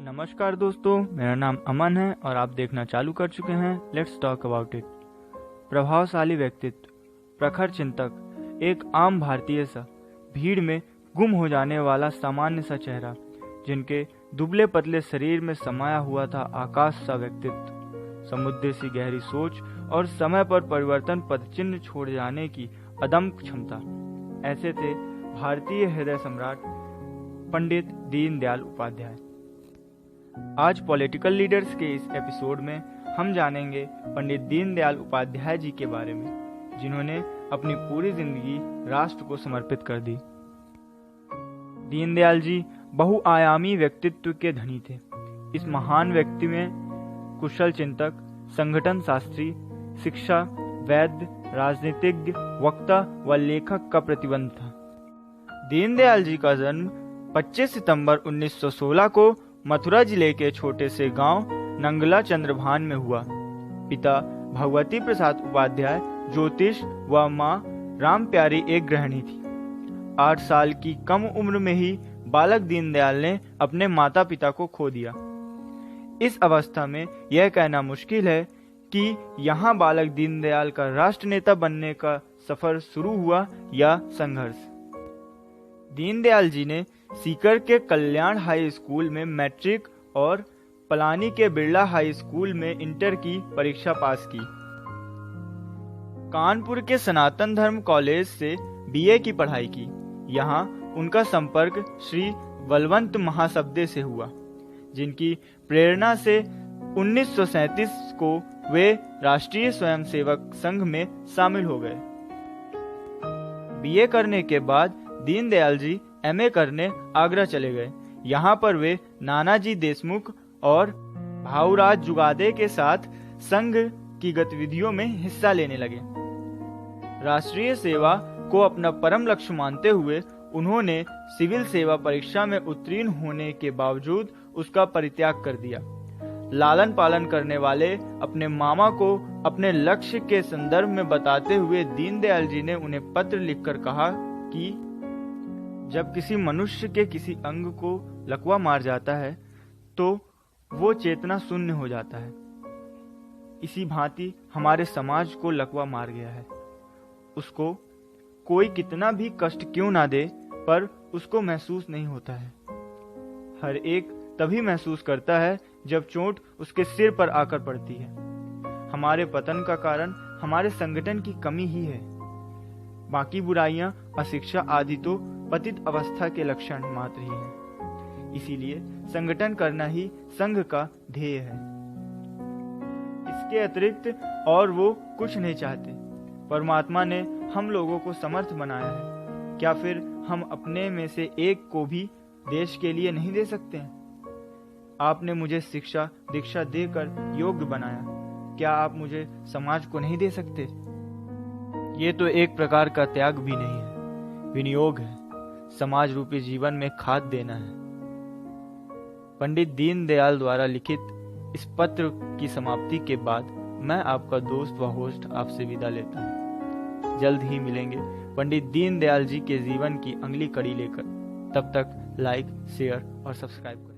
नमस्कार दोस्तों, मेरा नाम अमन है और आप देखना चालू कर चुके हैं लेट्स टॉक अबाउट इट। प्रभावशाली व्यक्तित्व, प्रखर चिंतक, एक आम भारतीय सा, भीड़ में गुम हो जाने वाला सामान्य सा चेहरा, जिनके दुबले पतले शरीर में समाया हुआ था आकाश सा व्यक्तित्व, समुद्र सी गहरी सोच और समय पर परिवर्तन पदचिन्ह छोड़ जाने की अदम्य क्षमता। ऐसे थे भारतीय हृदय सम्राट पंडित दीनदयाल उपाध्याय। आज पॉलिटिकल लीडर्स के इस एपिसोड में हम जानेंगे पंडित दीनदयाल उपाध्याय जी के बारे में, जिन्होंने अपनी पूरी जिंदगी राष्ट्र को समर्पित कर दी। दीनदयाल जी बहुआयामी व्यक्तित्व के धनी थे। इस महान व्यक्ति में कुशल चिंतक, संगठन शास्त्री, शिक्षा, वैद्य, राजनीतिज्ञ, वक्ता व लेखक का प्रतिबंध था। दीनदयाल जी का जन्म 25 सितंबर 1916 को मथुरा जिले के छोटे से गांव नंगला चंद्रभान में हुआ। पिता भगवती प्रसाद उपाध्याय ज्योतिष व मां राम प्यारी एक गृहिणी थी। 8 साल की कम उम्र में ही बालक दीनदयाल ने अपने माता पिता को खो दिया। इस अवस्था में यह कहना मुश्किल है कि यहाँ बालक दीनदयाल का राष्ट्र नेता बनने का सफर शुरू हुआ या संघर्ष। दीनदयाल जी ने सीकर के कल्याण हाई स्कूल में मैट्रिक और पलानी के बिरला हाई स्कूल में इंटर की परीक्षा पास की। कानपुर के सनातन धर्म कॉलेज से बीए की पढ़ाई की। यहाँ उनका संपर्क श्री बलवंत महासब्दे से हुआ, जिनकी प्रेरणा से 1937 को वे राष्ट्रीय स्वयंसेवक संघ में शामिल हो गए। बीए करने के बाद दीनदयाल जी एमए करने आगरा चले गए। यहाँ पर वे नानाजी देशमुख और भाऊराज जुगादे के साथ संघ की गतिविधियों में हिस्सा लेने लगे। राष्ट्रीय सेवा को अपना परम लक्ष्य मानते हुए उन्होंने सिविल सेवा परीक्षा में उत्तीर्ण होने के बावजूद उसका परित्याग कर दिया। लालन पालन करने वाले अपने मामा को अपने लक्ष्य के संदर्भ में बताते हुए दीनदयाल जी ने उन्हें पत्र लिखकर कहा कि जब किसी मनुष्य के किसी अंग को लकवा मार जाता है तो वो चेतना शून्य हो जाता है। इसी भांति हमारे समाज को लकवा मार गया है। उसको कोई कितना भी कष्ट क्यों ना दे, पर उसको महसूस नहीं होता है। हर एक तभी महसूस करता है जब चोट उसके सिर पर आकर पड़ती है। हमारे पतन का कारण हमारे संगठन की कमी ही है। बाकी बुराइयां, अशिक्षा आदि तो पतित अवस्था के लक्षण मात्र ही हैं। इसीलिए संगठन करना ही संघ का ध्येय है। इसके अतिरिक्त और वो कुछ नहीं चाहते। परमात्मा ने हम लोगों को समर्थ बनाया है। क्या फिर हम अपने में से एक को भी देश के लिए नहीं दे सकते हैं? आपने मुझे शिक्षा दीक्षा देकर योग्य बनाया, क्या आप मुझे समाज को नहीं दे सकते? ये तो एक प्रकार का त्याग भी नहीं है, विनियोग है। समाज रूपी जीवन में खाद देना है। पंडित दीनदयाल द्वारा लिखित इस पत्र की समाप्ति के बाद मैं आपका दोस्त व होस्ट आपसे विदा लेता हूँ। जल्द ही मिलेंगे पंडित दीनदयाल जी के जीवन की अगली कड़ी लेकर। तब तक लाइक, शेयर और सब्सक्राइब करें।